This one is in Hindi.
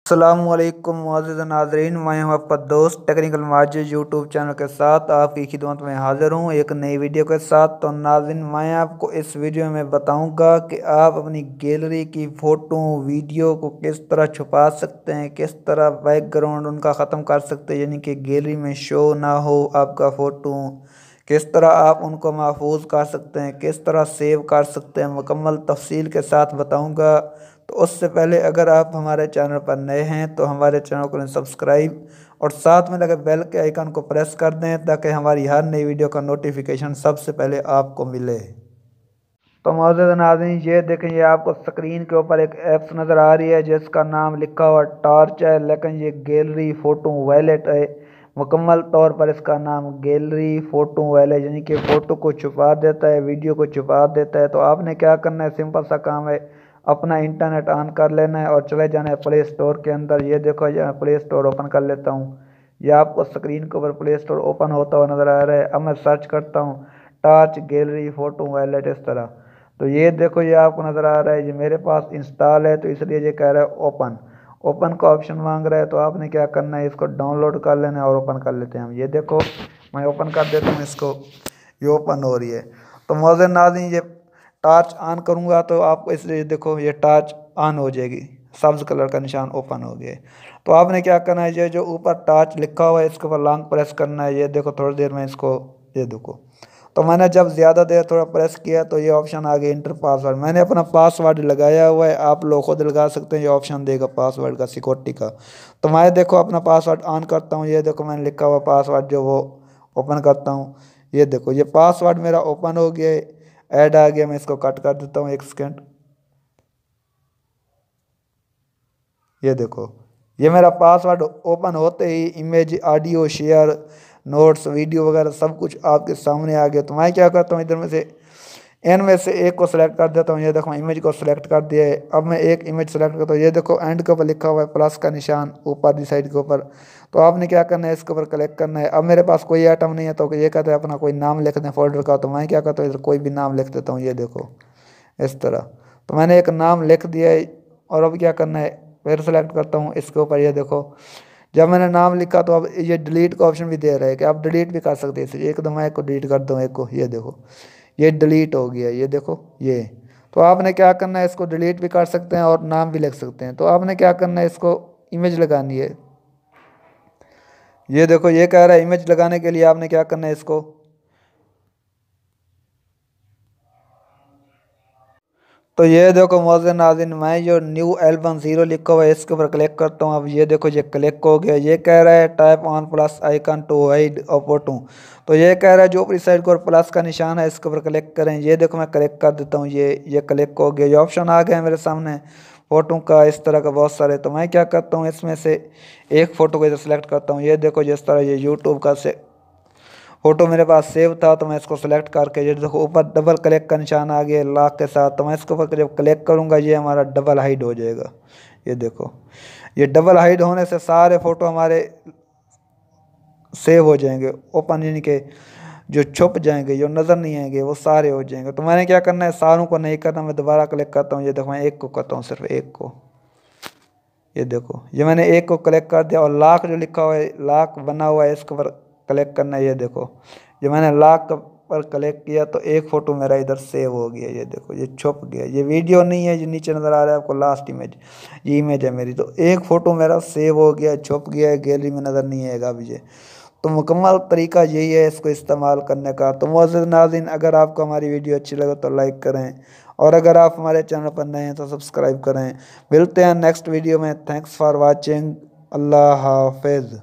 अस्सलामुअलैकुम मुअज़्ज़िज़ नाज़रीन, मैं हूं आपका दोस्त टेक्निकल माजिद यूट्यूब चैनल के साथ आपकी खिदमत में हाज़िर हूं एक नई वीडियो के साथ। तो नाज़रीन, मैं आपको इस वीडियो में बताऊंगा कि आप अपनी गैलरी की फ़ोटो वीडियो को किस तरह छुपा सकते हैं, किस तरह बैकग्राउंड उनका ख़त्म कर सकते हैं, यानी कि गैलरी में शो ना हो आपका फ़ोटो, किस तरह आप उनको महफूज कर सकते हैं, किस तरह सेव कर सकते हैं, मुकम्मल तफसील के साथ बताऊंगा। तो उससे पहले अगर आप हमारे चैनल पर नए हैं तो हमारे चैनल को सब्सक्राइब और साथ में लगे बेल के आइकन को प्रेस कर दें ताकि हमारी हर नई वीडियो का नोटिफिकेशन सबसे पहले आपको मिले। तो मौजूद नाज़रीन, ये देखें, ये आपको स्क्रीन के ऊपर एक ऐप्स नज़र आ रही है जिसका नाम लिखा हुआ टॉर्च है, लेकिन ये गैलरी फ़ोटो वॉलेट है। मुकम्मल तौर पर इसका नाम गैलरी फ़ोटो वॉलेट, यानी कि फ़ोटो को छुपा देता है, वीडियो को छुपा देता है। तो आपने क्या करना है, सिंपल सा काम है, अपना इंटरनेट ऑन कर लेना है और चले जाना है प्ले स्टोर के अंदर। ये देखो, ये प्ले स्टोर ओपन कर लेता हूँ। ये आपको स्क्रीन के ऊपर प्ले स्टोर ओपन होता हुआ नज़र आ रहा है। अब मैं सर्च करता हूँ टॉर्च गैलरी फ़ोटो वॉलेट, इस तरह। तो ये देखो, ये आपको नज़र आ रहा है, ये मेरे पास इंस्टॉल है तो इसलिए ये कह रहा है ओपन। ओपन का ऑप्शन मांग रहा है, तो आपने क्या करना है, इसको डाउनलोड कर लेना है और ओपन कर लेते हैं हम। ये देखो, मैं ओपन कर देता हूँ इसको, ये ओपन हो रही है। तो मौजूद नाज़रीन, ये टॉर्च ऑन करूँगा तो आपको इसलिए देखो ये टॉर्च ऑन हो जाएगी, सब्ज़ कलर का निशान ओपन हो गया। तो आपने क्या करना है, ये जो ऊपर टॉर्च लिखा हुआ है इसके ऊपर लॉन्ग प्रेस करना है। ये देखो, थोड़ी देर में इसको, ये देखो, तो मैंने जब ज़्यादा देर थोड़ा प्रेस किया तो ये ऑप्शन आ गया इंटर पासवर्ड। मैंने अपना पासवर्ड लगाया हुआ है, आप लोग खुद लगा सकते हैं, ये ऑप्शन देगा पासवर्ड का, सिक्योरिटी का। तो मैं देखो अपना पासवर्ड ऑन करता हूँ। ये देखो, मैंने लिखा हुआ पासवर्ड जो वो ओपन करता हूँ। ये देखो, ये पासवर्ड मेरा ओपन हो गया है, ऐड आ गया। मैं इसको कट कर देता हूँ, एक सेकेंड। ये देखो, ये मेरा पासवर्ड ओपन होते ही image, audio share, notes, video वगैरह सब कुछ आपके सामने आ गया। तो मैं क्या करता हूँ, इधर में से इनमें से एक को सिलेक्ट कर देता हूँ। ये देखो, इमेज को सिलेक्ट कर दिया है। अब मैं एक इमेज सेलेक्ट करता हूँ। ये देखो, एंड के ऊपर लिखा हुआ है प्लस का निशान ऊपर दी साइड के ऊपर। तो आपने क्या करना है, इसके ऊपर क्लिक करना है। अब मेरे पास कोई आइटम नहीं है तो ये कहते हैं अपना कोई नाम लिख दें फोल्डर का। तो मैं क्या करता हूँ, इधर कोई भी नाम लिख देता हूँ। ये देखो, इस तरह। तो मैंने एक नाम लिख दिया है। और अब क्या करना है, फिर सेलेक्ट करता हूँ इसके ऊपर। ये देखो, जब मैंने नाम लिखा तो अब ये डिलीट का ऑप्शन भी दे रहा है कि आप डिलीट भी कर सकते हैं इसे। एकदम मैं एक को डिलीट कर दूँ, एक को। ये देखो, ये डिलीट हो गया। ये देखो, ये। तो आपने क्या करना है, इसको डिलीट भी कर सकते हैं और नाम भी लिख सकते हैं। तो आपने क्या करना है, इसको इमेज लगानी है। ये देखो, ये कह रहा है इमेज लगाने के लिए आपने क्या करना है, इसको तो ये देखो मौजूद नाज़रीन, मैं जो न्यू एल्बम ज़ीरो लिखा हुआ है इसके ऊपर क्लिक करता हूँ। अब ये देखो, ये क्लिक हो गया। ये कह रहा है type on plus icon to hide a photo. तो ये कह रहा है जो ऊपरी साइड को प्लस का निशान है इसके ऊपर क्लिक करें। ये देखो, मैं क्लिक कर देता हूँ। ये क्लिक हो गया। ये ऑप्शन आ गया मेरे सामने फ़ोटो का, इस तरह का बहुत सारे। तो मैं क्या करता हूँ, इसमें से एक फ़ोटो को इधर सेलेक्ट करता हूँ। ये देखो, जिस तरह ये यूट्यूब का से फोटो मेरे पास सेव था तो मैं इसको सेलेक्ट करके, ये देखो ऊपर डबल क्लिक का निशान आ गया लॉक के साथ। तो मैं इसके ऊपर जब क्लिक करूँगा ये हमारा डबल हाइड हो जाएगा। ये देखो, ये डबल हाइड होने से सारे फ़ोटो हमारे सेव हो जाएंगे, ओपन, यानी कि जो छुप जाएंगे, जो नज़र नहीं आएंगे, वो सारे हो जाएंगे। तो मैंने क्या करना है, सारों को नहीं करना, मैं दोबारा क्लिक करता हूँ। ये देखो, मैं एक को करता हूँ, सिर्फ एक को। ये देखो, ये मैंने एक को क्लिक कर दिया और लॉक जो लिखा हुआ है, लॉक बना हुआ है, इसके ऊपर क्लिक करना है। ये देखो, ये मैंने लॉक पर क्लिक किया तो एक फ़ोटो मेरा इधर सेव हो गया। ये देखो, ये छुप गया। ये वीडियो नहीं है, ये नीचे नज़र आ रहा है आपको लास्ट इमेज, ये इमेज है मेरी। तो एक फ़ोटो मेरा सेव हो गया, छुप गया है, गैलरी में नज़र नहीं आएगा अब ये। तो मुकम्मल तरीका यही है इसको इस्तेमाल करने का। तो मौजूद नाज़रीन, अगर आपको हमारी वीडियो अच्छी लगे तो लाइक करें और अगर आप हमारे चैनल पर नए हैं तो सब्सक्राइब करें। मिलते हैं नेक्स्ट वीडियो में। Thanks for watching. अल्लाह हाफिज़।